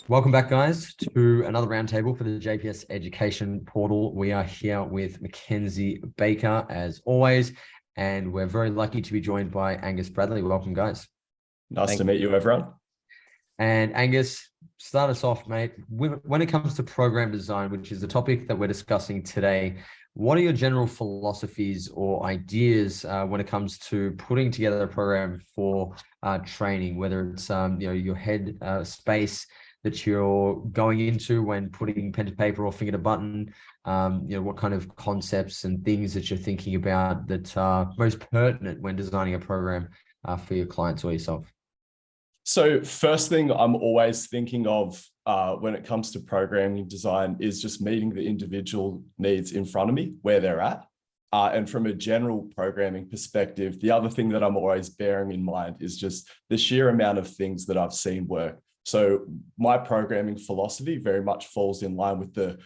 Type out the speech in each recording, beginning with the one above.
Welcome back, guys, to another roundtable for the JPS Education Portal. We are here with Mackenzie Baker, as always, and we're very lucky to be joined by Angus Bradley. Welcome, guys. Nice to meet you, everyone. And Angus, start us off, mate. When it comes to program design, which is the topic that we're discussing today, what are your general philosophies or ideas when it comes to putting together a program for training, whether it's your head space that you're going into when putting pen to paper or finger to button, what kind of concepts and things that you're thinking about that are most pertinent when designing a program for your clients or yourself? So first thing I'm always thinking of when it comes to programming design is just meeting the individual needs in front of me, where they're at. And from a general programming perspective, the other thing that I'm always bearing in mind is just the sheer amount of things that I've seen work. So my programming philosophy very much falls in line with the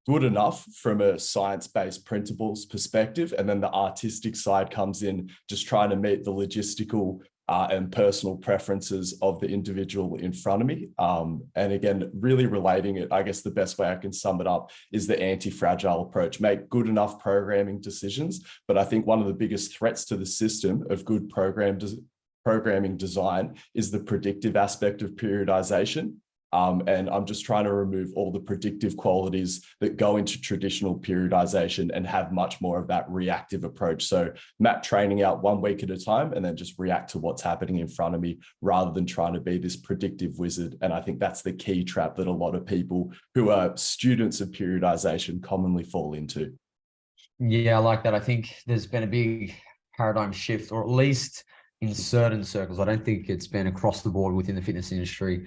good enough from a science-based principles perspective. And then the artistic side comes in just trying to meet the logistical and personal preferences of the individual in front of me. And again, really relating it, I guess the best way I can sum it up is the anti-fragile approach. Make good enough programming decisions. But I think one of the biggest threats to the system of good programming design is the predictive aspect of periodization. And I'm just trying to remove all the predictive qualities that go into traditional periodization and have much more of that reactive approach. So map training out 1 week at a time and then just react to what's happening in front of me rather than trying to be this predictive wizard. And I think that's the key trap that a lot of people who are students of periodization commonly fall into. Yeah, I like that. I think there's been a big paradigm shift, or at least in certain circles. I don't think it's been across the board within the fitness industry,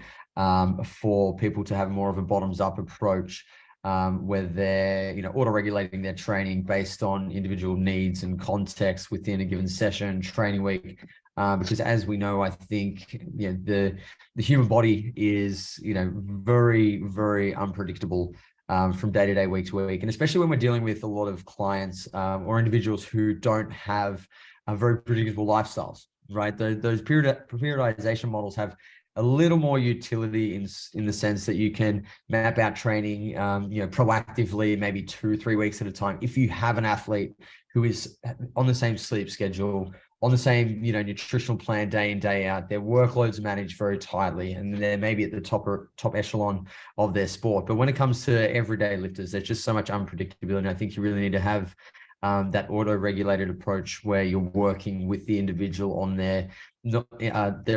for people to have more of a bottoms-up approach, where they're auto-regulating their training based on individual needs and context within a given session, training week. Because as we know, I think the human body is very, very unpredictable from day to day, week to week, and especially when we're dealing with a lot of clients or individuals who don't have very predictable lifestyles. Right, those periodization models have a little more utility in the sense that you can map out training, proactively, maybe 2-3 weeks at a time. If you have an athlete who is on the same sleep schedule, on the same nutritional plan day in, day out, their workloads managed very tightly, and they're maybe at the top echelon of their sport. But when it comes to everyday lifters, there's just so much unpredictability. And I think you really need to have that auto-regulated approach where you're working with the individual on their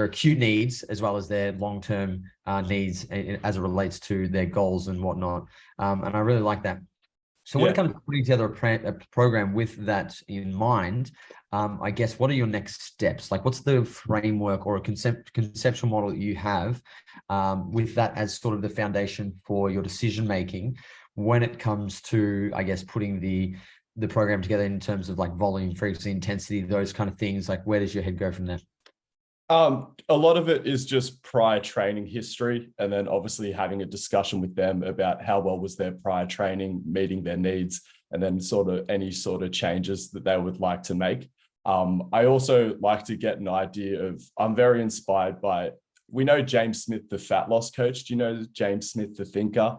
acute needs as well as their long-term needs as it relates to their goals and whatnot. And I really like that. So when it comes to putting together a program with that in mind, I guess, what are your next steps? Like, what's the framework or a conceptual model that you have with that as sort of the foundation for your decision-making when it comes to, I guess, putting the program together in terms of like volume, frequency, intensity, those kind of things? Like, where does your head go from there? A lot of it is just prior training history, and then obviously having a discussion with them about how well was their prior training, meeting their needs, and then sort of any sort of changes that they would like to make. I also like to get an idea of, I'm very inspired by, we know James Smith, the fat loss coach. Do you know James Smith, the thinker?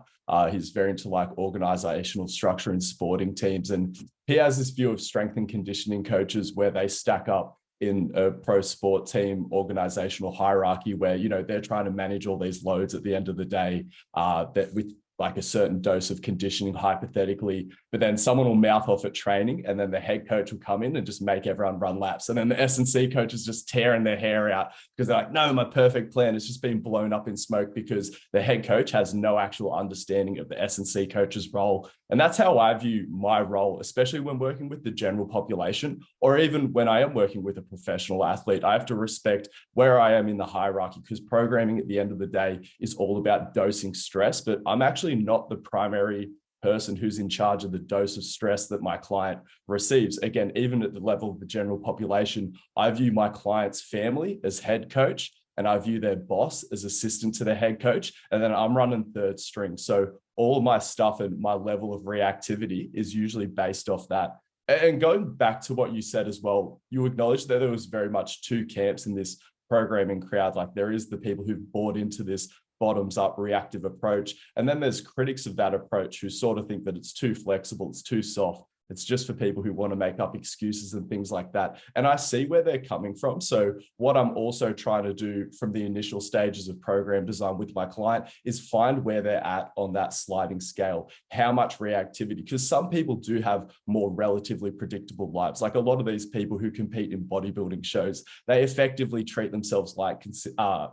He's very into like organizational structure in sporting teams. And he has this view of strength and conditioning coaches where they stack up in a pro sport team organizational hierarchy where, they're trying to manage all these loads at the end of the day, that with like a certain dose of conditioning hypothetically, but then someone will mouth off at training and then the head coach will come in and just make everyone run laps. And then the S&C coach is just tearing their hair out because they're like, no, my perfect plan is just being blown up in smoke because the head coach has no actual understanding of the S&C coach's role. And that's how I view my role, especially when working with the general population, or even when I am working with a professional athlete. I have to respect where I am in the hierarchy, because programming at the end of the day is all about dosing stress, but I'm actually not the primary person who's in charge of the dose of stress that my client receives. Again, even at the level of the general population, I view my client's family as head coach, and I view their boss as assistant to the head coach, and then I'm running third string. So all of my stuff and my level of reactivity is usually based off that. And going back to what you said as well, you acknowledged that there was very much two camps in this programming crowd. Like there is the people who've bought into this bottoms up reactive approach. And then there's critics of that approach who sort of think that it's too flexible, it's too soft. It's just for people who want to make up excuses and things like that. And I see where they're coming from. So what I'm also trying to do from the initial stages of program design with my client is find where they're at on that sliding scale, how much reactivity, because some people do have more relatively predictable lives. Like a lot of these people who compete in bodybuilding shows, they effectively treat themselves like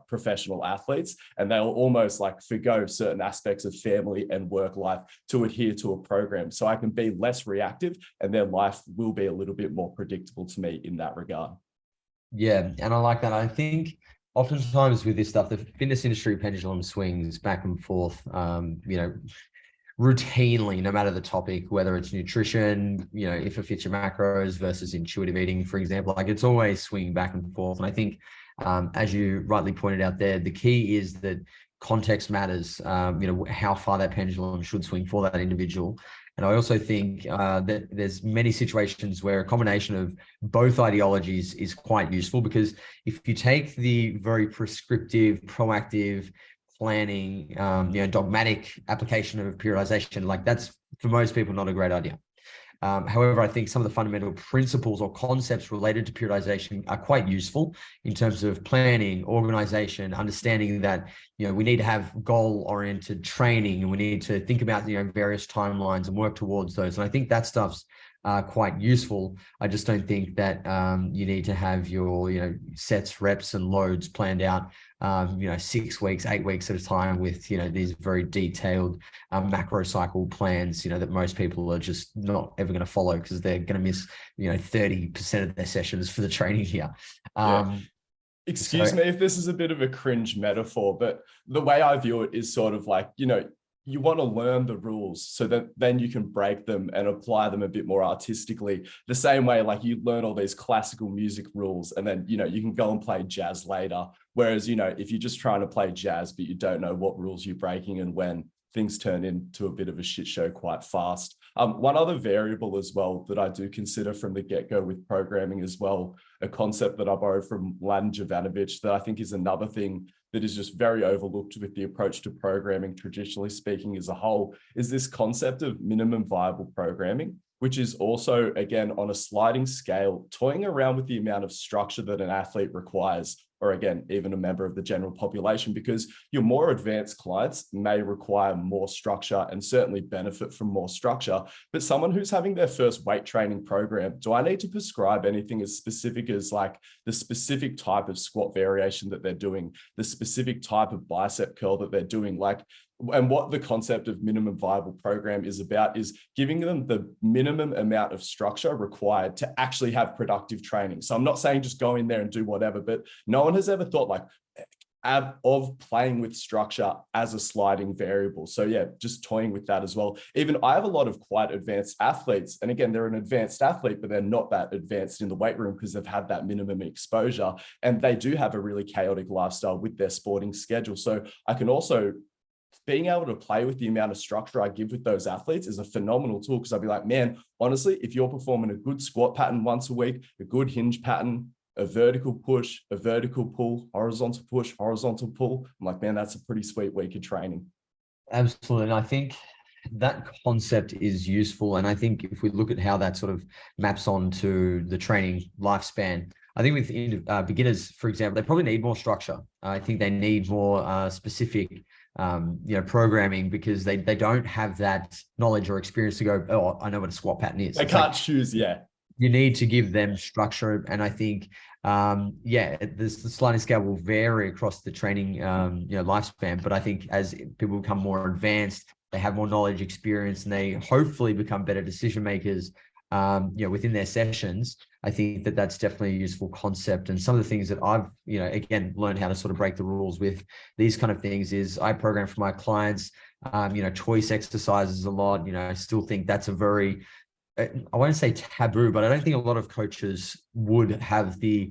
professional athletes, and they'll almost like forgo certain aspects of family and work life to adhere to a program. So I can be less reactive, and their life will be a little bit more predictable to me in that regard. Yeah, and I like that. I think oftentimes with this stuff, the fitness industry pendulum swings back and forth, routinely, no matter the topic, whether it's nutrition, if it fits your macros versus intuitive eating, for example, like it's always swinging back and forth. And I think, as you rightly pointed out there, the key is that context matters, how far that pendulum should swing for that individual. And I also think that there's many situations where a combination of both ideologies is quite useful, because if you take the very prescriptive, proactive planning, dogmatic application of periodization, like that's for most people not a great idea. However, I think some of the fundamental principles or concepts related to periodization are quite useful in terms of planning, organization, understanding that, we need to have goal-oriented training, and we need to think about, various timelines and work towards those. And I think that stuff's quite useful. I just don't think that you need to have your, sets, reps, and loads planned out, 6 weeks, 8 weeks at a time with, these very detailed macro cycle plans, that most people are just not ever going to follow because they're going to miss, 30% of their sessions for the training here. Excuse me if this is a bit of a cringe metaphor, but the way I view it is sort of like, you want to learn the rules so that then you can break them and apply them a bit more artistically. The same way, like you learn all these classical music rules and then, you can go and play jazz later. Whereas, if you're just trying to play jazz, but you don't know what rules you're breaking and when, things turn into a bit of a shit show quite fast. One other variable as well that I do consider from the get-go with programming as well, a concept that I borrowed from Mladen Jovanovic that I think is another thing that is just very overlooked with the approach to programming, traditionally speaking, as a whole, is this concept of minimum viable programming, which is also, again, on a sliding scale, toying around with the amount of structure that an athlete requires, or again, even a member of the general population, because your more advanced clients may require more structure and certainly benefit from more structure. But someone who's having their first weight training program, do I need to prescribe anything as specific as like the specific type of squat variation that they're doing, the specific type of bicep curl that they're doing? And what the concept of minimum viable program is about is giving them the minimum amount of structure required to actually have productive training. So I'm not saying just go in there and do whatever, but no one has ever thought of playing with structure as a sliding variable. So yeah, just toying with that as well. Even I have a lot of quite advanced athletes. And again, they're an advanced athlete, but they're not that advanced in the weight room because they've had that minimum exposure. And they do have a really chaotic lifestyle with their sporting schedule. So I can also being able to play with the amount of structure I give with those athletes is a phenomenal tool, because I'd be like, man, honestly, if you're performing a good squat pattern once a week, a good hinge pattern, a vertical push, a vertical pull, horizontal push, horizontal pull, I'm like, man, that's a pretty sweet week of training. Absolutely. And I think that concept is useful. And I think if we look at how that sort of maps onto the training lifespan, I think with beginners, for example, they probably need more structure. I think they need more specific programming, because they don't have that knowledge or experience to go, oh, I know what a squat pattern is. They can't choose. Yeah. You need to give them structure. And I think, the sliding scale will vary across the training, lifespan. But I think as people become more advanced, they have more knowledge, experience, and they hopefully become better decision makers, within their sessions. I think that that's definitely a useful concept. And some of the things that I've, again, learned how to sort of break the rules with these kind of things is I program for my clients, choice exercises a lot. I still think that's a very, I won't say taboo, but I don't think a lot of coaches would have the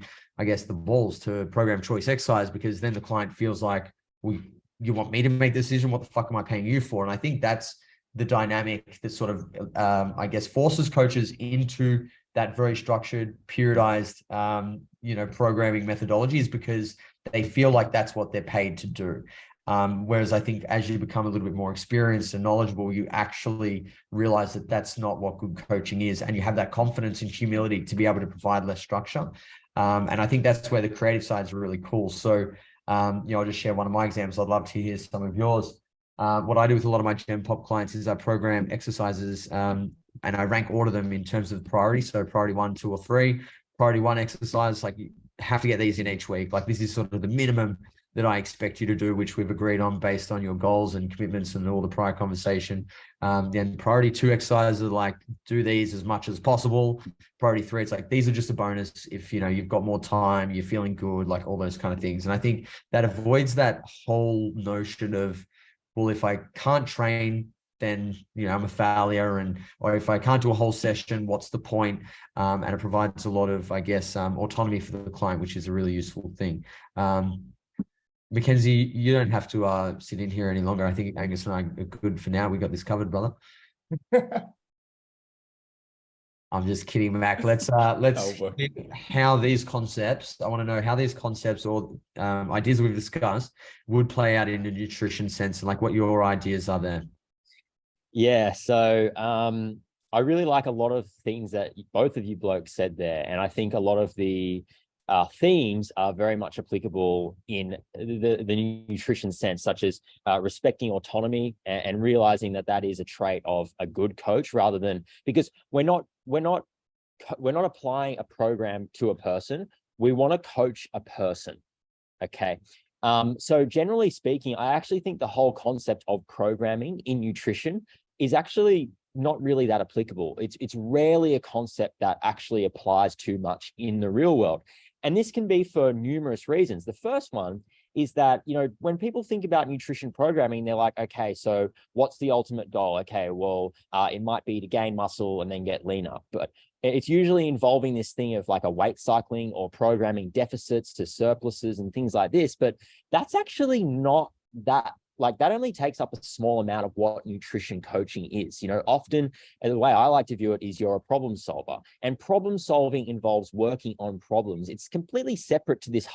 balls to program choice exercise, because then the client feels like, well, you want me to make the decision? What the fuck am I paying you for? And I think that's the dynamic that sort of, I guess, forces coaches into that very structured, periodized, programming methodology is because they feel like that's what they're paid to do. Whereas I think as you become a little bit more experienced and knowledgeable, you actually realize that that's not what good coaching is. And you have that confidence and humility to be able to provide less structure. And I think that's where the creative side is really cool. So, I'll just share one of my examples. I'd love to hear some of yours. What I do with a lot of my Gen Pop clients is I program exercises, and I rank order them in terms of priority. So priority 1, 2, or 3. Priority 1 exercise, like you have to get these in each week. Like this is sort of the minimum that I expect you to do, which we've agreed on based on your goals and commitments and all the prior conversation. Then priority 2 exercises are like, do these as much as possible. Priority 3, it's like, these are just a bonus. If, you've got more time, you're feeling good, like all those kind of things. And I think that avoids that whole notion of, well, if I can't train, then, I'm a failure. Or if I can't do a whole session, what's the point? And it provides a lot of, I guess, autonomy for the client, which is a really useful thing. Mackenzie, you don't have to sit in here any longer. I think Angus and I are good for now. We got this covered, brother. I'm just kidding, Mac. Let's how these concepts. I want to know how these concepts or ideas we've discussed would play out in a nutrition sense, and like what your ideas are there. Yeah. So I really like a lot of things that both of you blokes said there, and I think a lot of the themes are very much applicable in the nutrition sense, such as respecting autonomy and realizing that that is a trait of a good coach, rather than, because we're not applying a program to a person. We want to coach a person. Okay. So generally speaking, I actually think the whole concept of programming in nutrition is actually not really that applicable. It's rarely a concept that actually applies too much in the real world. And this can be for numerous reasons. The first one is that, when people think about nutrition programming, they're like, okay, so what's the ultimate goal? Okay, well, it might be to gain muscle and then get leaner, but it's usually involving this thing of like a weight cycling or programming deficits to surpluses and things like this. But that's actually not that. Like that only takes up a small amount of what nutrition coaching is. Often, and the way I like to view it is you're a problem solver, and problem solving involves working on problems. It's completely separate to this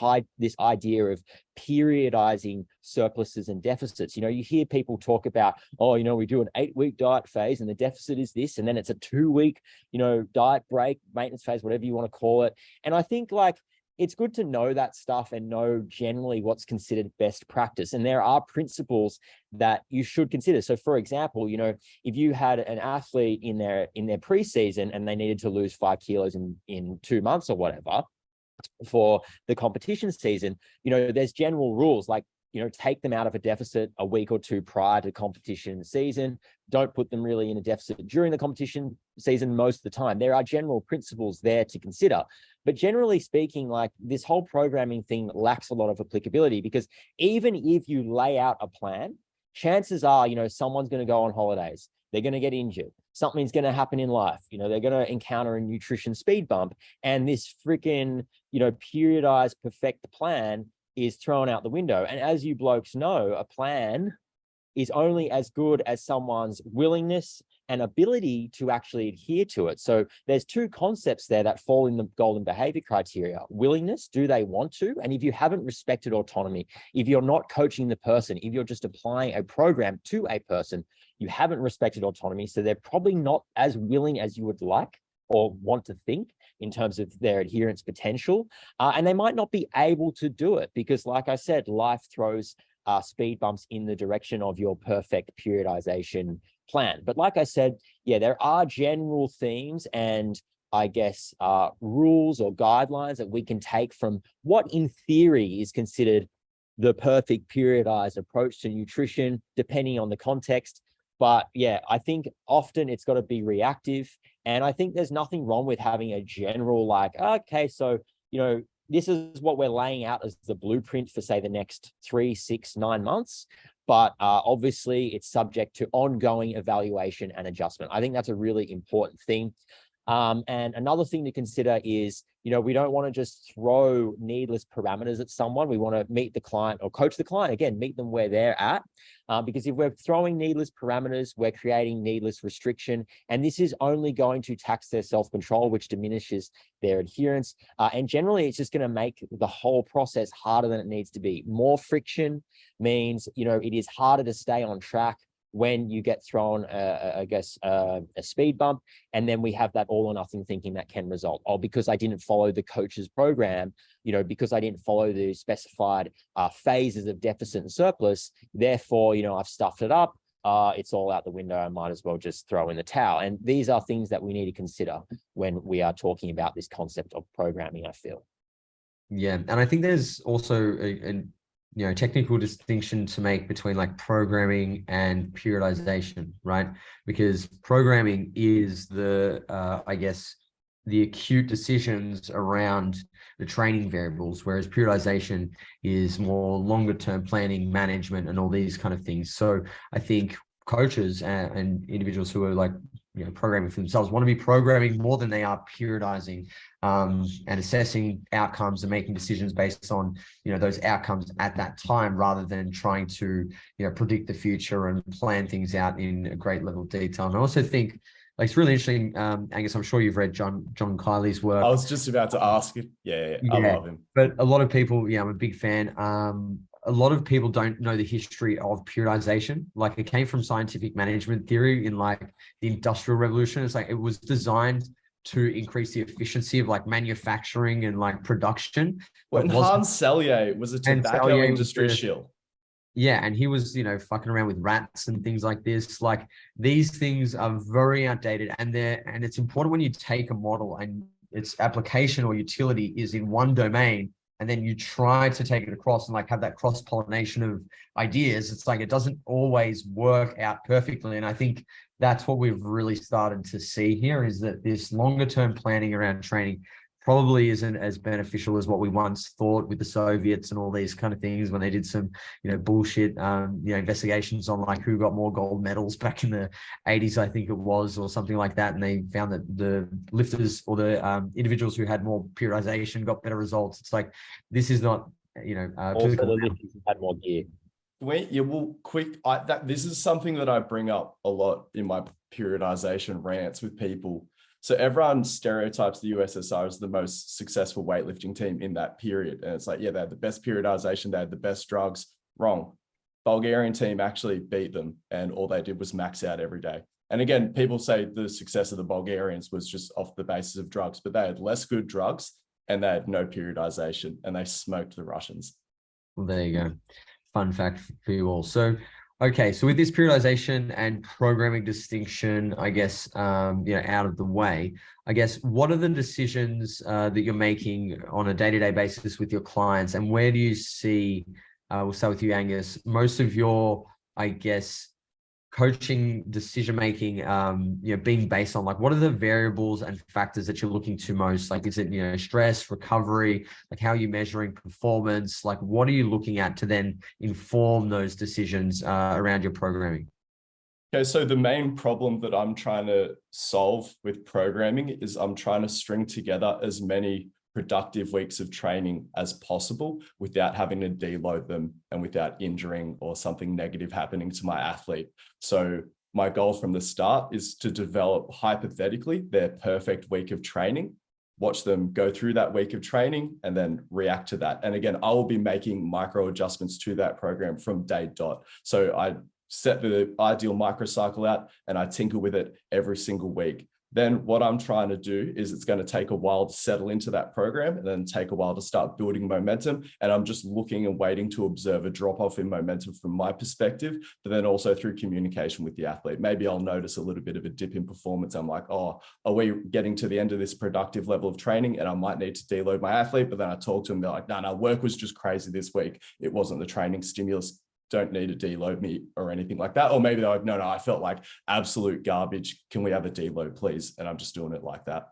idea of periodizing surpluses and deficits. You hear people talk about, we do an 8-week diet phase and the deficit is this, and then it's a 2-week, diet break, maintenance phase, whatever you want to call it. And I think it's good to know that stuff and know generally what's considered best practice. And there are principles that you should consider. So for example, if you had an athlete in their preseason and they needed to lose 5 kilos in 2 months or whatever for the competition season, there's general rules like, take them out of a deficit a week or 2 prior to competition season. Don't put them really in a deficit during the competition season most of the time. There are general principles there to consider. But generally speaking, like this whole programming thing lacks a lot of applicability, because even if you lay out a plan, chances are, someone's going to go on holidays. They're going to get injured. Something's going to happen in life. They're going to encounter a nutrition speed bump. And this freaking, periodized perfect plan is thrown out the window. And as you blokes know, a plan is only as good as someone's willingness and ability to actually adhere to it. So there's 2 concepts there that fall in the golden behavior criteria. Willingness, do they want to? And if you haven't respected autonomy, if you're not coaching the person, if you're just applying a program to a person, you haven't respected autonomy. So they're probably not as willing as you would like or want to think in terms of their adherence potential. And they might not be able to do it because, like I said, life throws speed bumps in the direction of your perfect periodization plan. But like I said, yeah, there are general themes and I guess rules or guidelines that we can take from what in theory is considered the perfect periodized approach to nutrition, depending on the context. But yeah, I think often it's got to be reactive. And I think there's nothing wrong with having a general like, okay, so, this is what we're laying out as the blueprint for, say, the next 3, 6, 9 months. But obviously, it's subject to ongoing evaluation and adjustment. I think that's a really important thing. And another thing to consider is, we don't want to just throw needless parameters at someone. We want to meet the client or coach the client, again, meet them where they're at. Because if we're throwing needless parameters, we're creating needless restriction, and this is only going to tax their self-control, which diminishes their adherence. And generally, it's just going to make the whole process harder than it needs to be. More friction means, it is harder to stay on track when you get thrown, a speed bump, and then we have that all or nothing thinking that can result. Oh, because I didn't follow the coach's program, because I didn't follow the specified phases of deficit and surplus, therefore, I've stuffed it up. It's all out the window. I might as well just throw in the towel. And these are things that we need to consider when we are talking about this concept of programming, I feel. Yeah, and I think there's also a technical distinction to make between like programming and periodization, right? Because programming is the acute decisions around the training variables, whereas periodization is more longer term planning, management, and all these kind of things. So I think coaches and individuals who are like programming for themselves want to be programming more than they are periodizing, and assessing outcomes and making decisions based on those outcomes at that time, rather than trying to predict the future and plan things out in a great level of detail. And I also think it's really interesting, Angus, I'm sure you've read John Kiley's work. I was just about to ask it. Yeah, I love him. But a lot of people, I'm a big fan. A lot of people don't know the history of periodization. Like, it came from scientific management theory in like the Industrial Revolution. It's like it was designed to increase the efficiency of like manufacturing and like production. When Hans Selye was a tobacco industry shill. Yeah, and he was, fucking around with rats and things like this. Like, these things are very outdated, and it's important when you take a model and its application or utility is in one domain, and then you try to take it across and like have that cross-pollination of ideas. It's like it doesn't always work out perfectly. And I think that's what we've really started to see here, is that this longer term planning around training probably isn't as beneficial as what we once thought with the Soviets and all these kind of things, when they did some, bullshit, investigations on like who got more gold medals back in the 80s, I think it was, or something like that. And they found that the lifters or the individuals who had more periodization got better results. It's like, this is not, also the lifters who had more gear. This is something that I bring up a lot in my periodization rants with people. So everyone stereotypes the USSR as the most successful weightlifting team in that period. And it's like, yeah, they had the best periodization, they had the best drugs. Wrong. Bulgarian team actually beat them, and all they did was max out every day. And again, people say the success of the Bulgarians was just off the basis of drugs, but they had less good drugs and they had no periodization, and they smoked the Russians. Well, there you go. Fun fact for you all. So, okay, so with this periodization and programming distinction, I guess, out of the way, I guess, what are the decisions that you're making on a day-to-day basis with your clients, and where do you see, we'll start with you, Angus, most of your, I guess, coaching decision-making, being based on, like, what are the variables and factors that you're looking to most? Like, is it, stress, recovery, like how are you measuring performance? Like, what are you looking at to then inform those decisions around your programming? Okay, so the main problem that I'm trying to solve with programming is I'm trying to string together as many productive weeks of training as possible without having to deload them and without injuring or something negative happening to my athlete. So my goal from the start is to develop, hypothetically, their perfect week of training, watch them go through that week of training, and then react to that. And again, I will be making micro adjustments to that program from day dot. So I set the ideal microcycle out and I tinker with it every single week. Then what I'm trying to do is, it's going to take a while to settle into that program and then take a while to start building momentum. And I'm just looking and waiting to observe a drop off in momentum from my perspective, but then also through communication with the athlete. Maybe I'll notice a little bit of a dip in performance. I'm like, oh, are we getting to the end of this productive level of training? And I might need to deload my athlete. But then I talk to them, they're like, no, work was just crazy this week. It wasn't the training stimulus. Don't need to deload me or anything like that. Or maybe they're like, no, I felt like absolute garbage. Can we have a deload, please? And I'm just doing it like that.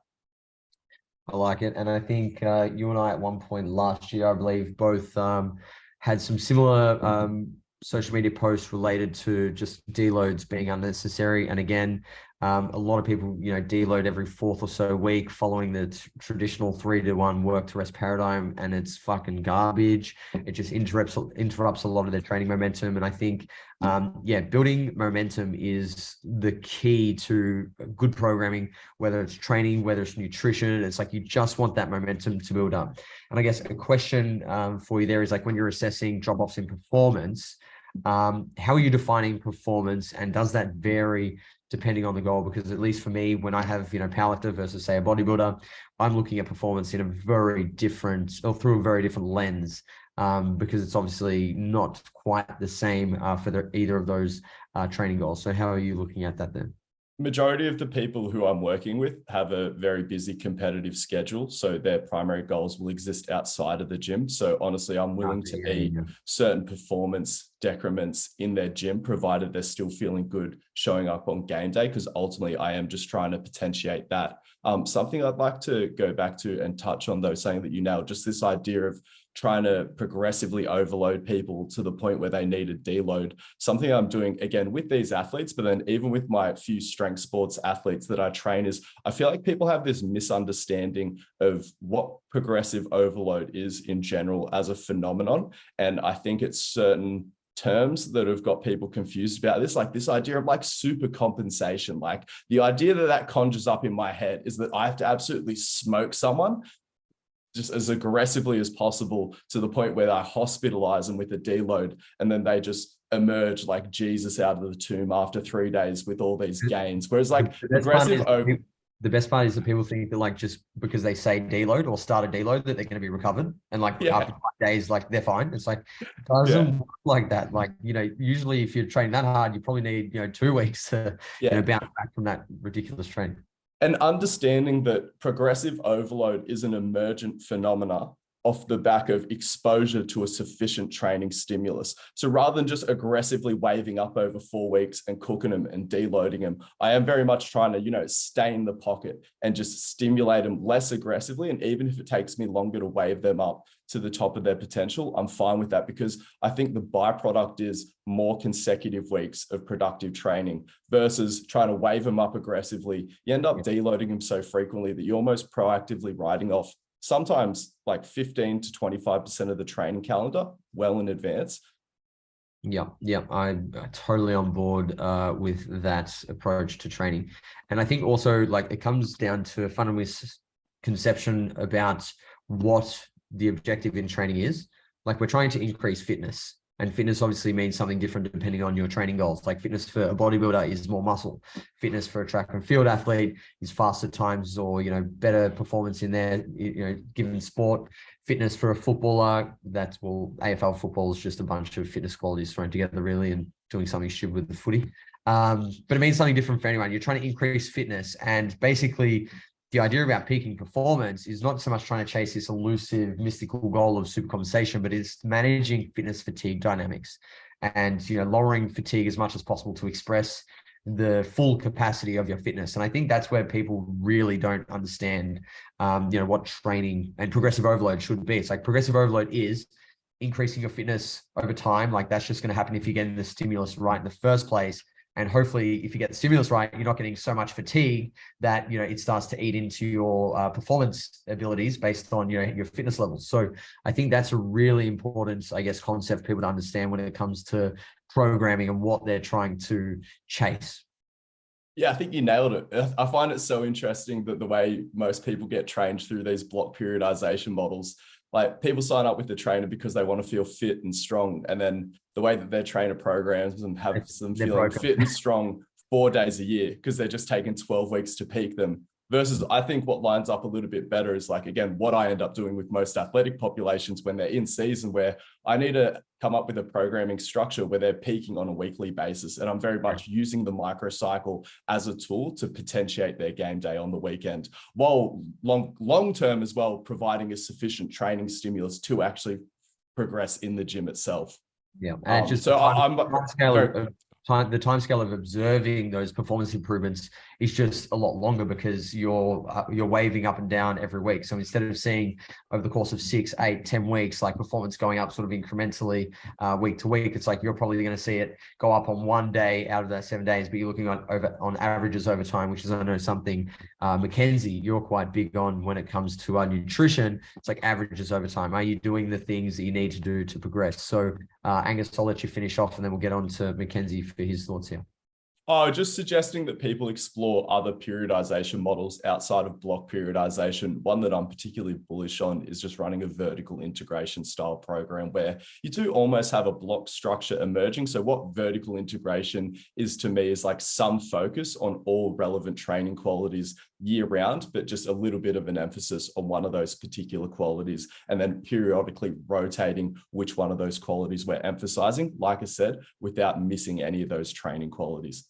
I like it. And I think you and I at one point last year, I believe, both had some similar social media posts related to just deloads being unnecessary. And again, A lot of people, deload every fourth or so week following the traditional 3-to-1 work to rest paradigm, and it's fucking garbage. It just interrupts a lot of their training momentum. And I think, building momentum is the key to good programming, whether it's training, whether it's nutrition. It's like you just want that momentum to build up. And I guess a question for you there is, like, when you're assessing drop-offs in performance, how are you defining performance, and does that vary depending on the goal? Because at least for me, when I have, powerlifter versus, say, a bodybuilder, I'm looking at performance in a very different, or through a very different lens, because it's obviously not quite the same for either of those training goals. So how are you looking at that then? Majority of the people who I'm working with have a very busy competitive schedule, so their primary goals will exist outside of the gym. So honestly, I'm willing to eat certain performance decrements in their gym, provided they're still feeling good showing up on game day, because ultimately I am just trying to potentiate that. Something I'd like to go back to and touch on, though, saying that you nailed, just this idea of trying to progressively overload people to the point where they need a deload. Something I'm doing, again, with these athletes, but then even with my few strength sports athletes that I train, is I feel like people have this misunderstanding of what progressive overload is in general as a phenomenon. And I think it's certain terms that have got people confused about this, like this idea of like super compensation. Like the idea that conjures up in my head is that I have to absolutely smoke someone just as aggressively as possible to the point where I hospitalize them with a deload, and then they just emerge like Jesus out of the tomb after 3 days with all these gains. Whereas like the best part is that people think that, like, just because they say deload or start a deload, that they're going to be recovered, and like after 5 days, like they're fine. It's like, it doesn't work like that. Like, usually if you're training that hard, you probably need 2 weeks to bounce back from that ridiculous training. And understanding that progressive overload is an emergent phenomena off the back of exposure to a sufficient training stimulus. So rather than just aggressively waving up over 4 weeks and cooking them and deloading them, I am very much trying to, stay in the pocket and just stimulate them less aggressively. And even if it takes me longer to wave them up to the top of their potential, I'm fine with that, because I think the byproduct is more consecutive weeks of productive training versus trying to wave them up aggressively. You end up deloading them so frequently that you're almost proactively writing off sometimes like 15 to 25% of the training calendar well in advance. I'm totally on board with that approach to training. And I think also, like, it comes down to a fundamental misconception about what the objective in training is. Like, we're trying to increase fitness, and fitness obviously means something different depending on your training goals. Like, fitness for a bodybuilder is more muscle. Fitness for a track and field athlete is faster times, or, better performance in their, given sport. Fitness for a footballer, AFL football is just a bunch of fitness qualities thrown together, really, and doing something stupid with the footy. But it means something different for anyone. You're trying to increase fitness, and basically the idea about peaking performance is not so much trying to chase this elusive, mystical goal of super compensation, but it's managing fitness fatigue dynamics and, lowering fatigue as much as possible to express the full capacity of your fitness. And I think that's where people really don't understand, what training and progressive overload should be. It's like, progressive overload is increasing your fitness over time. Like, that's just going to happen if you're getting the stimulus right in the first place. And hopefully, if you get the stimulus right, you're not getting so much fatigue that, it starts to eat into your performance abilities based on, your fitness levels. So I think that's a really important, I guess, concept for people to understand when it comes to programming and what they're trying to chase. Yeah, I think you nailed it. I find it so interesting that the way most people get trained through these block periodization models, like, people sign up with the trainer because they want to feel fit and strong. And then the way that their trainer programs them have them feeling fit and strong 4 days a year because they're just taking 12 weeks to peak them. Versus, I think what lines up a little bit better is, like, again, what I end up doing with most athletic populations when they're in season, where I need to come up with a programming structure where they're peaking on a weekly basis. And I'm very much using the microcycle as a tool to potentiate their game day on the weekend, while long term as well, providing a sufficient training stimulus to actually progress in the gym itself. And just so I'm the time scale of observing those performance improvements is just a lot longer because you're waving up and down every week. So instead of seeing over the course of 6, 8, 10 weeks, like performance going up sort of incrementally week to week, it's like you're probably going to see it go up on one day out of that 7 days, but you're looking on averages over time, which is, I know, something Mackenzie, you're quite big on when it comes to nutrition. It's like averages over time. Are you doing the things that you need to do to progress? So Angus, I'll let you finish off and then we'll get on to Mackenzie for his thoughts here. Oh, just suggesting that people explore other periodization models outside of block periodization. One that I'm particularly bullish on is just running a vertical integration style program where you do almost have a block structure emerging. So what vertical integration is to me is like some focus on all relevant training qualities year round, but just a little bit of an emphasis on one of those particular qualities, and then periodically rotating which one of those qualities we're emphasizing, like I said, without missing any of those training qualities.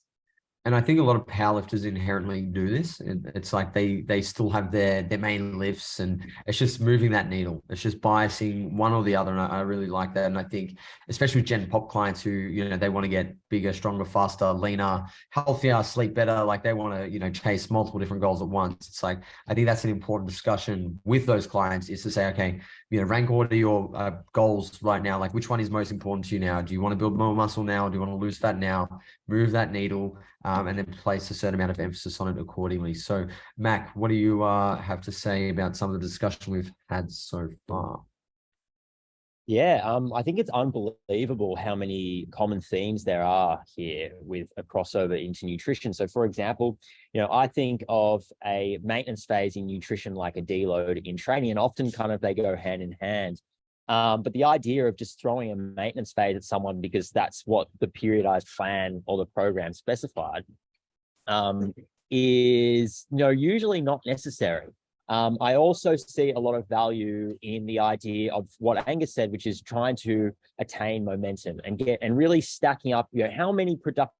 And I think a lot of powerlifters inherently do this. It's like they still have their main lifts, and it's just moving that needle. It's just biasing one or the other. And I really like that. And I think, especially with Gen Pop clients who, you know, they want to get bigger, stronger, faster, leaner, healthier, sleep better. Like they want to, you know, chase multiple different goals at once. It's like, I think that's an important discussion with those clients, is to say, okay, you know, rank order your goals right now. Like, which one is most important to you now? Do you want to build more muscle now? Do you want to lose fat now? Move that needle, and then place a certain amount of emphasis on it accordingly. So, Mac, what do you have to say about some of the discussion we've had so far? Yeah, I think it's unbelievable how many common themes there are here with a crossover into nutrition. So, for example, you know, I think of a maintenance phase in nutrition like a deload in training, and often kind of they go hand in hand. But the idea of just throwing a maintenance phase at someone because that's what the periodized plan or the program specified is, you know, usually not necessary. I also see a lot of value in the idea of what Angus said, which is trying to attain momentum and really stacking up, you know, how many productive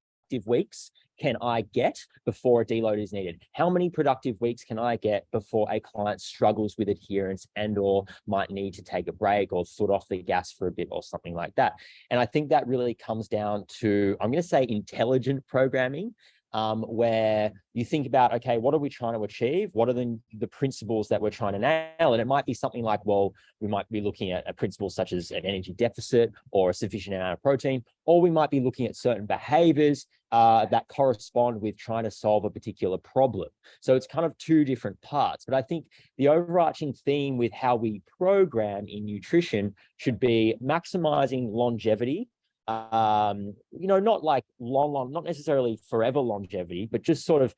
weeks can I get before a deload is needed? How many productive weeks can I get before a client struggles with adherence and or might need to take a break or foot off the gas for a bit or something like that? And I think that really comes down to, I'm going to say, intelligent programming, where you think about, okay, what are we trying to achieve? What are the principles that we're trying to nail? And it might be something like, well, we might be looking at a principle such as an energy deficit or a sufficient amount of protein, or we might be looking at certain behaviors that correspond with trying to solve a particular problem. So it's kind of two different parts. But I think the overarching theme with how we program in nutrition should be maximizing longevity. You know, not like long, not necessarily forever longevity, but just sort of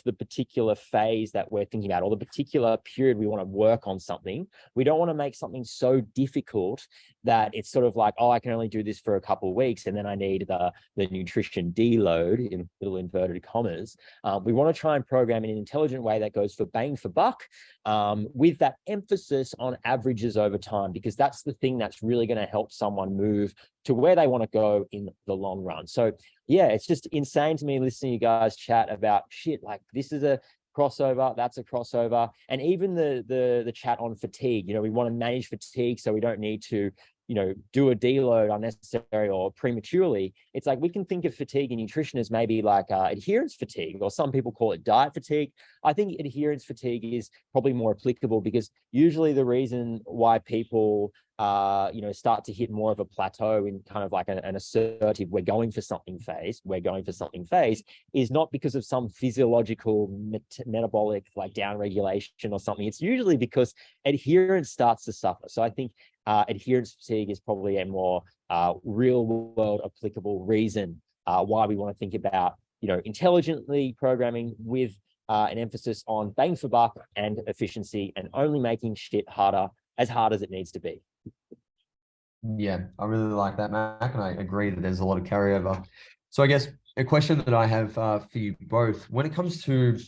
the particular phase that we're thinking about or the particular period we want to work on something. We don't want to make something so difficult that it's sort of like, oh, I can only do this for a couple of weeks and then I need the nutrition deload, in little inverted commas. We want to try and program in an intelligent way that goes for bang for buck, with that emphasis on averages over time, because that's the thing that's really going to help someone move to where they want to go in the long run. So yeah, it's just insane to me listening to you guys chat about shit like this is a crossover, that's a crossover, and even the chat on fatigue. You know, we want to manage fatigue so we don't need to, you know, do a deload unnecessary or prematurely. It's like we can think of fatigue in nutrition as maybe like adherence fatigue, or some people call it diet fatigue. I think adherence fatigue is probably more applicable because usually the reason why people you know, start to hit more of a plateau in kind of like an assertive we're going for something phase is not because of some physiological metabolic like down regulation or something. It's usually because adherence starts to suffer. So I think adherence fatigue is probably a more real world applicable reason why we want to think about, you know, intelligently programming with an emphasis on bang for buck and efficiency, and only making shit as hard as it needs to be. Yeah, I really like that, Mac, and I agree that there's a lot of carryover. So I guess a question that I have for you both, when it comes to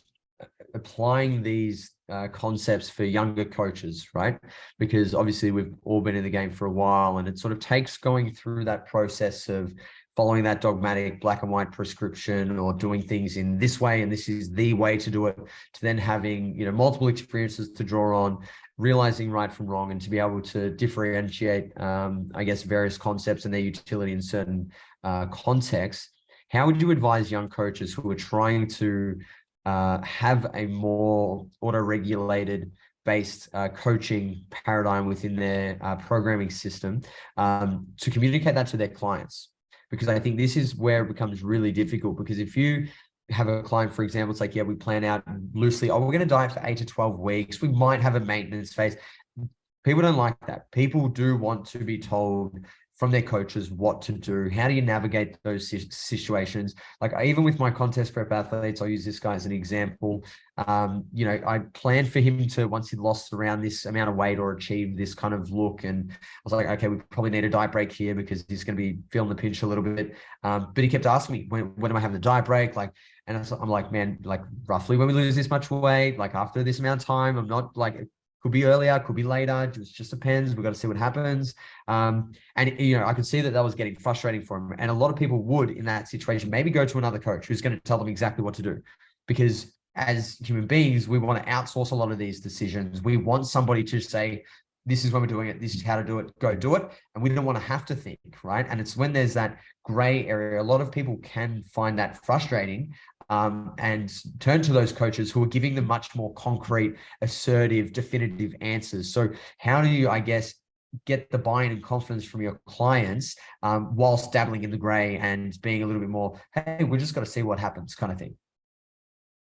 applying these concepts for younger coaches, right? Because obviously we've all been in the game for a while, and it sort of takes going through that process of following that dogmatic black and white prescription or doing things in this way, and this is the way to do it, to then having, you know, multiple experiences to draw on, realizing right from wrong, and to be able to differentiate, I guess, various concepts and their utility in certain contexts. How would you advise young coaches who are trying to have a more auto-regulated based coaching paradigm within their programming system, to communicate that to their clients. Because I think this is where it becomes really difficult, because if you have a client, for example, it's like, yeah, we plan out loosely, oh, we're going to diet for 8 to 12 weeks. We might have a maintenance phase. People don't like that. People do want to be told from their coaches what to do. How do you navigate those situations? Like, even with my contest prep athletes, I'll use this guy as an example. I planned for him to, once he'd lost around this amount of weight or achieved this kind of look, and I was like, okay, we probably need a diet break here because he's going to be feeling the pinch a little bit. But he kept asking me, when am I having the diet break? Like, and I'm like, man, like roughly when we lose this much weight, like after this amount of time, I'm not like, could be earlier, could be later. It just depends. We've got to see what happens. And I could see that was getting frustrating for him. And a lot of people would, in that situation, maybe go to another coach who's going to tell them exactly what to do. Because as human beings, we want to outsource a lot of these decisions. We want somebody to say, this is when we're doing it, this is how to do it, go do it. And we don't want to have to think, right? And it's when there's that gray area, a lot of people can find that frustrating, and turn to those coaches who are giving them much more concrete, assertive, definitive answers. So how do you, I guess, get the buy-in and confidence from your clients, whilst dabbling in the gray and being a little bit more, hey, we just got to see what happens kind of thing?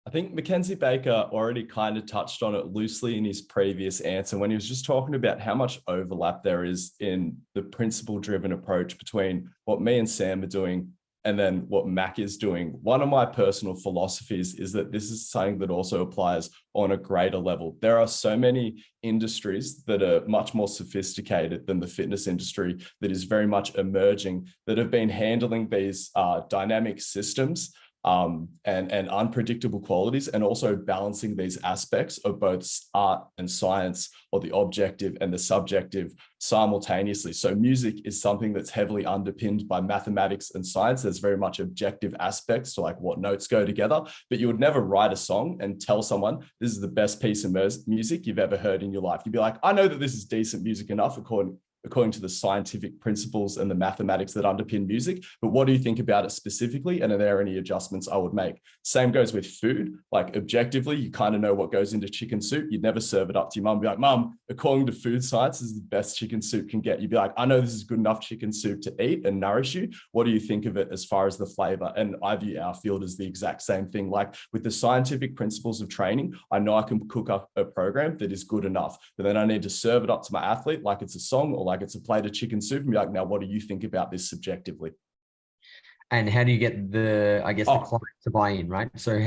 I think Mackenzie Baker already kind of touched on it loosely in his previous answer when he was just talking about how much overlap there is in the principle-driven approach between what me and Sam are doing and then what Mac is doing. One of my personal philosophies is that this is something that also applies on a greater level. There are so many industries that are much more sophisticated than the fitness industry, that is very much emerging, that have been handling these dynamic systems and unpredictable qualities, and also balancing these aspects of both art and science, or the objective and the subjective, simultaneously. So music is something that's heavily underpinned by mathematics and science. There's very much objective aspects to like what notes go together, but you would never write a song and tell someone this is the best piece of music you've ever heard in your life. You'd be like, I know that this is decent music enough according to the scientific principles and the mathematics that underpin music, but what do you think about it specifically? And are there any adjustments I would make? Same goes with food. Like, objectively, you kind of know what goes into chicken soup. You'd never serve it up to your mum, be like, Mum, according to food science, this is the best chicken soup can get. You'd be like, I know this is good enough chicken soup to eat and nourish you. What do you think of it as far as the flavor? And I view our field as the exact same thing. Like, with the scientific principles of training, I know I can cook up a program that is good enough, but then I need to serve it up to my athlete like it's a song or like it's a plate of chicken soup, and be like, now what do you think about this subjectively? And how do you get the client to buy in, right? So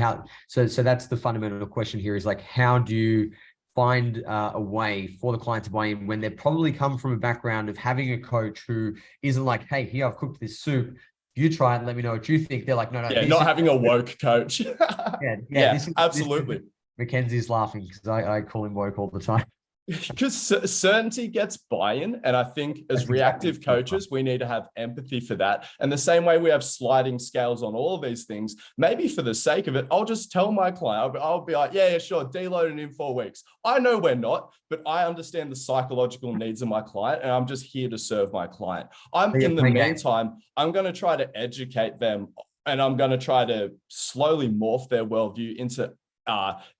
that's the fundamental question here, is like, how do you find a way for the client to buy in when they probably come from a background of having a coach who isn't like, hey, here, I've cooked this soup, you try it and let me know what you think. They're like, no, yeah, not having a woke coach. yeah, absolutely. Mackenzie's laughing because I call him woke all the time. Because certainty gets buy-in, and I think as reactive coaches, we need to have empathy for that. And the same way we have sliding scales on all of these things, maybe for the sake of it, I'll just tell my client, I'll be like, yeah, sure, deload it in 4 weeks. I know we're not, but I understand the psychological needs of my client, and I'm just here to serve my client. In the meantime, I'm going to try to educate them, and I'm going to try to slowly morph their worldview into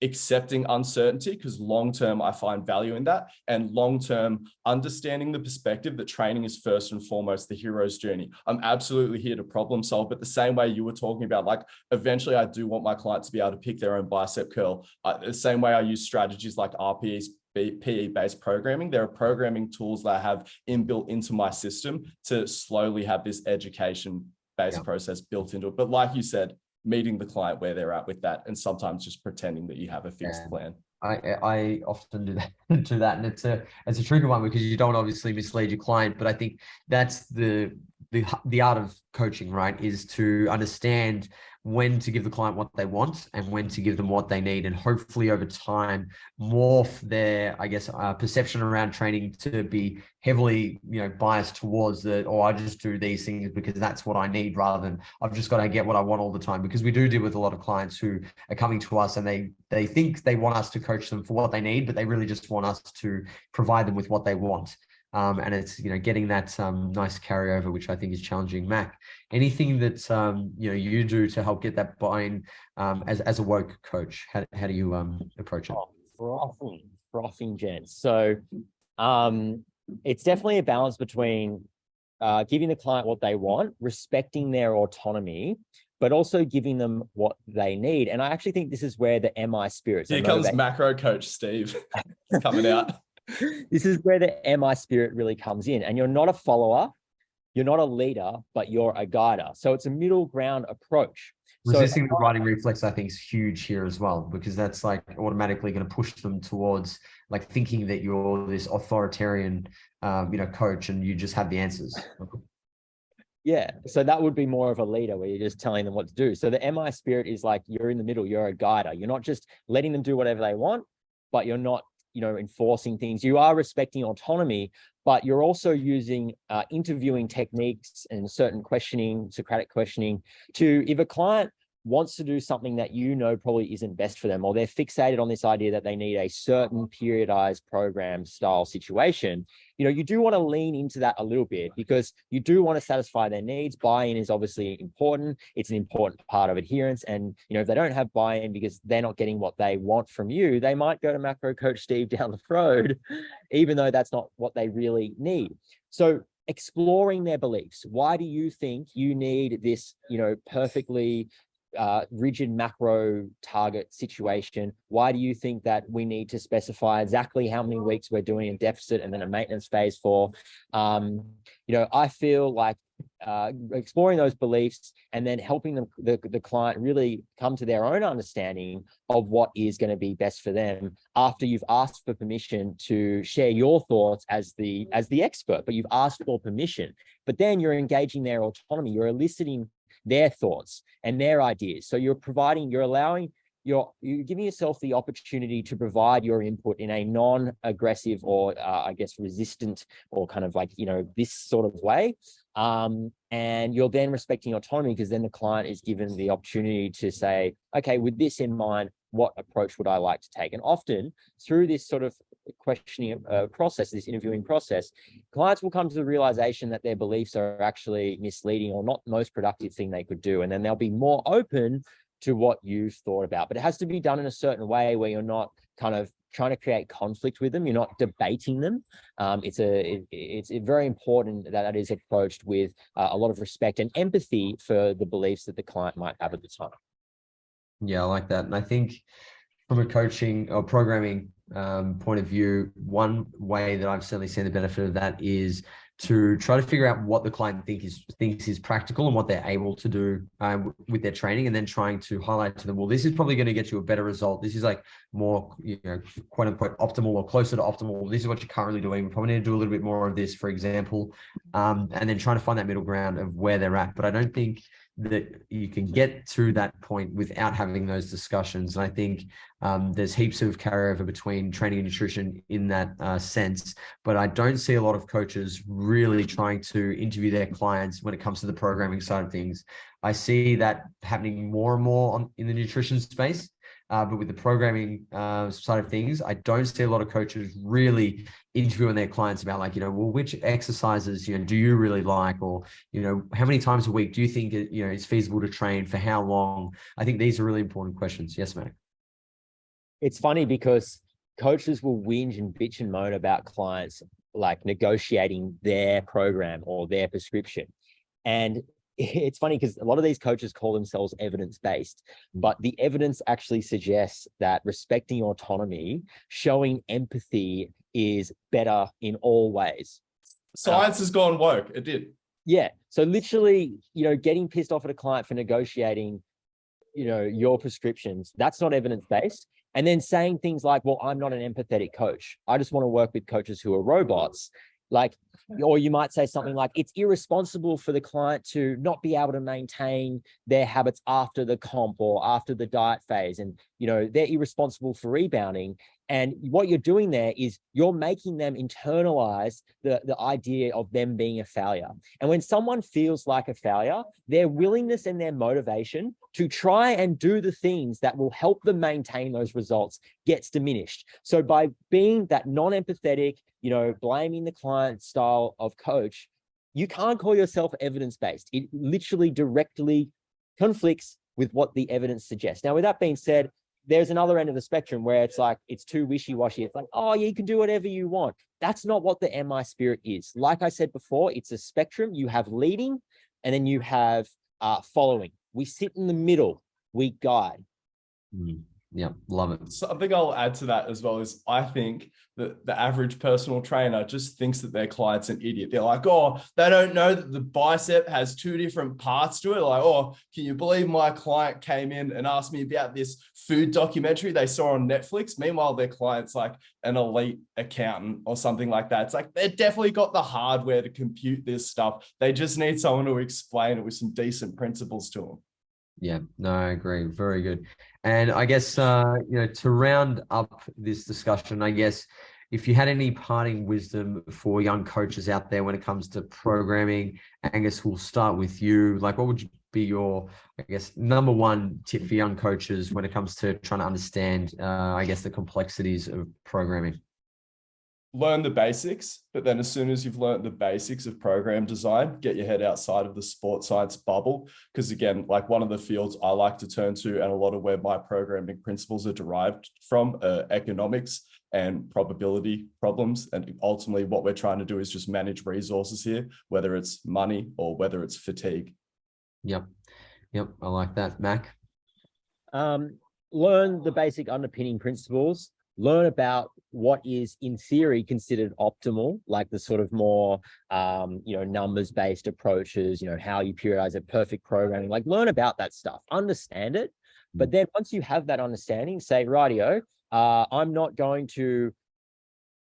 accepting uncertainty, because long-term I find value in that, and long-term understanding the perspective that training is first and foremost the hero's journey. I'm absolutely here to problem solve, but the same way you were talking about, like, eventually I do want my clients to be able to pick their own bicep curl. The same way I use strategies like RPEs, PE-based programming. There are programming tools that I have inbuilt into my system to slowly have this education-based process built into it. But like you said, meeting the client where they're at with that, and sometimes just pretending that you have a fixed plan. I often do that, and it's a tricky one, because you don't obviously mislead your client. But I think that's the art of coaching, right? Is to understand when to give the client what they want and when to give them what they need, and hopefully over time morph their, perception around training to be heavily, biased towards I just do these things because that's what I need, rather than I've just got to get what I want all the time. Because we do deal with a lot of clients who are coming to us and they think they want us to coach them for what they need, but they really just want us to provide them with what they want. And it's, getting that nice carryover, which I think is challenging. Mac, anything that you do to help get that buy-in as a woke coach? How do you approach it? Frothing gents. So it's definitely a balance between giving the client what they want, respecting their autonomy, but also giving them what they need. And I actually think this is where the MI spirit. Here comes macro coach Steve coming out. This is where the MI spirit really comes in. And you're not a follower, you're not a leader, but you're a guider. So it's a middle ground approach. Resisting the writing reflex, I think, is huge here as well, because that's like automatically going to push them towards like thinking that you're this authoritarian, coach, and you just have the answers. Yeah, so that would be more of a leader where you're just telling them what to do. So the MI spirit is like you're in the middle, you're a guider. You're not just letting them do whatever they want, but you're not, enforcing things. You are respecting autonomy, but you're also using interviewing techniques and certain questioning, Socratic questioning, to, if a client wants to do something that probably isn't best for them, or they're fixated on this idea that they need a certain periodized program style situation, you do want to lean into that a little bit, because you do want to satisfy their needs. Buy-in is obviously important. It's an important part of adherence. And, if they don't have buy-in because they're not getting what they want from you, they might go to macro coach Steve down the road, even though that's not what they really need. So exploring their beliefs. Why do you think you need this, perfectly rigid macro target situation? Why do you think that we need to specify exactly how many weeks we're doing in deficit and then a maintenance phase for? I feel like exploring those beliefs and then helping them, the client really come to their own understanding of what is going to be best for them after you've asked for permission to share your thoughts as the expert, but you've asked for permission. But then you're engaging their autonomy, you're eliciting their thoughts and their ideas. So you're giving yourself the opportunity to provide your input in a non-aggressive or resistant or kind of like, this sort of way. And you're then respecting autonomy, because then the client is given the opportunity to say, okay, with this in mind, what approach would I like to take? And often through this sort of questioning process, this interviewing process, clients will come to the realization that their beliefs are actually misleading or not the most productive thing they could do. And then they'll be more open to what you've thought about. But it has to be done in a certain way where you're not kind of trying to create conflict with them. You're not debating them. It's very important that is approached with a lot of respect and empathy for the beliefs that the client might have at the time. Yeah, I like that. And I think from a coaching or programming point of view, one way that I've certainly seen the benefit of that is to try to figure out what the client thinks is practical and what they're able to do with their training, and then trying to highlight to them, well, this is probably going to get you a better result. This is like more, quote unquote, optimal or closer to optimal. This is what you're currently doing. We probably need to do a little bit more of this, for example, and then trying to find that middle ground of where they're at. But I don't think that you can get to that point without having those discussions. And I think there's heaps of carryover between training and nutrition in that sense, but I don't see a lot of coaches really trying to interview their clients when it comes to the programming side of things. I see that happening more and more in the nutrition space. But with the programming side of things, I don't see a lot of coaches really interviewing their clients about like, well, which exercises, do you really like, or, how many times a week do you think, it's feasible to train, for how long? I think these are really important questions. Yes, Mac. It's funny because coaches will whinge and bitch and moan about clients like negotiating their program or their prescription. And it's funny because a lot of these coaches call themselves evidence-based, but the evidence actually suggests that respecting autonomy, showing empathy is better in all ways. Science has gone woke. It did. Yeah. So literally, getting pissed off at a client for negotiating, your prescriptions, that's not evidence-based. And then saying things like, well, I'm not an empathetic coach. I just want to work with coaches who are robots. Or you might say something like, it's irresponsible for the client to not be able to maintain their habits after the comp or after the diet phase. And they're irresponsible for rebounding. And what you're doing there is you're making them internalize the idea of them being a failure. And when someone feels like a failure, their willingness and their motivation to try and do the things that will help them maintain those results gets diminished. So by being that non-empathetic, blaming the client style of coach, you can't call yourself evidence-based. It literally directly conflicts with what the evidence suggests. Now, with that being said, there's another end of the spectrum where it's like, it's too wishy-washy. It's like, oh, yeah, you can do whatever you want. That's not what the MI spirit is. Like I said before, it's a spectrum. You have leading and then you have following. We sit in the middle, we guide. Yeah, love it. Something I'll add to that as well is I think that the average personal trainer just thinks that their client's an idiot. They're like, oh, they don't know that the bicep has 2 different parts to it. Like, oh, can you believe my client came in and asked me about this food documentary they saw on Netflix? Meanwhile, their client's like an elite accountant or something like that. It's like, they've definitely got the hardware to compute this stuff. They just need someone to explain it with some decent principles to them. Yeah, no, I agree. Very good. And I guess, to round up this discussion, I guess, if you had any parting wisdom for young coaches out there when it comes to programming, Angus, we'll start with you. Like, what would be your, I guess, number one tip for young coaches when it comes to trying to understand, I guess, the complexities of programming? Learn the basics, but then as soon as you've learned the basics of program design, get your head outside of the sports science bubble. Because again, like one of the fields I like to turn to, and a lot of where my programming principles are derived from, economics and probability problems. And ultimately what we're trying to do is just manage resources here, whether it's money or whether it's fatigue. Yep. I like that. Mac? Learn the basic underpinning principles. Learn about what is in theory considered optimal, like the sort of more, numbers-based approaches, how you periodize a perfect programming, like learn about that stuff, understand it. But then once you have that understanding, say, rightio, I'm not going to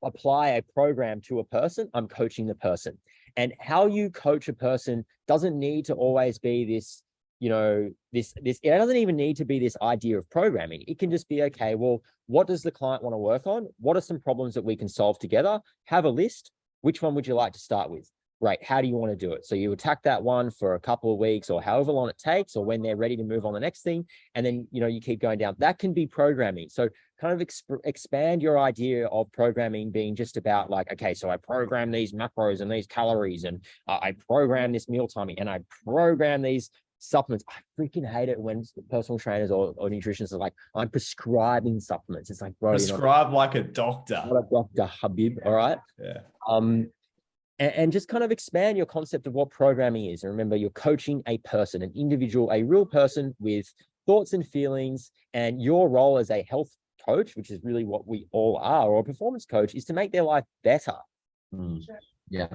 apply a program to a person, I'm coaching the person. And how you coach a person doesn't need to always be this, it doesn't even need to be this idea of programming. It can just be, okay, well, what does the client want to work on? What are some problems that we can solve together? Have a list. Which one would you like to start with? Great. How do you want to do it? So you attack that one for a couple of weeks or however long it takes, or when they're ready to move on the next thing. And then, you keep going down. That can be programming. So kind of expand your idea of programming being just about like, okay, so I program these macros and these calories, and I program this meal timing, and I program these supplements. I freaking hate it when personal trainers or nutritionists are like, I'm prescribing supplements. It's like, bro, prescribe like a doctor. Not a doctor, Habib. All right. Yeah. And just kind of expand your concept of what programming is. And remember, you're coaching a person, an individual, a real person with thoughts and feelings. And your role as a health coach, which is really what we all are, or a performance coach, is to make their life better. Yeah,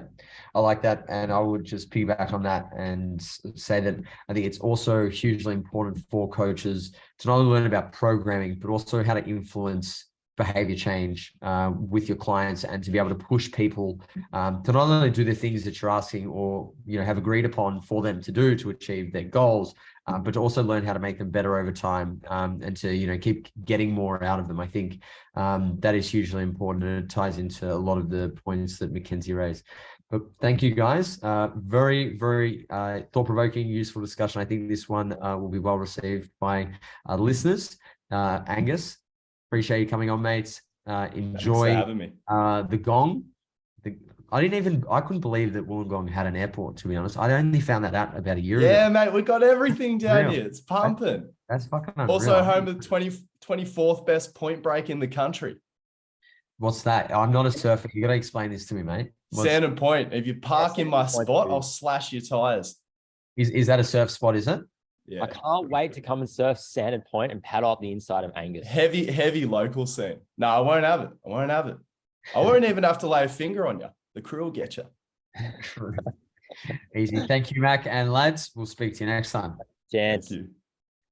I like that. And I would just piggyback on that and say that I think it's also hugely important for coaches to not only learn about programming, but also how to influence behavior change with your clients, and to be able to push people to not only do the things that you're asking or have agreed upon for them to do to achieve their goals, but to also learn how to make them better over time, and to keep getting more out of them. I think that is hugely important, and it ties into a lot of the points that Mackenzie raised. But thank you guys. Very, very thought-provoking, useful discussion. I think this one will be well received by listeners. Angus, appreciate you coming on, mates. Enjoy having me. The Gong. I couldn't believe that Wollongong had an airport, to be honest. I only found that out about a year ago. Yeah, mate, we got everything down here. It's pumping. That's fucking unreal. Also home of the 24th best point break in the country. What's that? I'm not a surfer. You got to explain this to me, mate. Sand Point. If you park in my spot, I'll slash your tires. Is that a surf spot, is it? Yeah. I can't wait to come and surf Sand Point and paddle up the inside of Angus. Heavy local scene. No, I won't have it. I won't even have to lay a finger on you. The crew will get you. Easy. Thank you, Mac and lads. We'll speak to you next time. Chance. Thank you.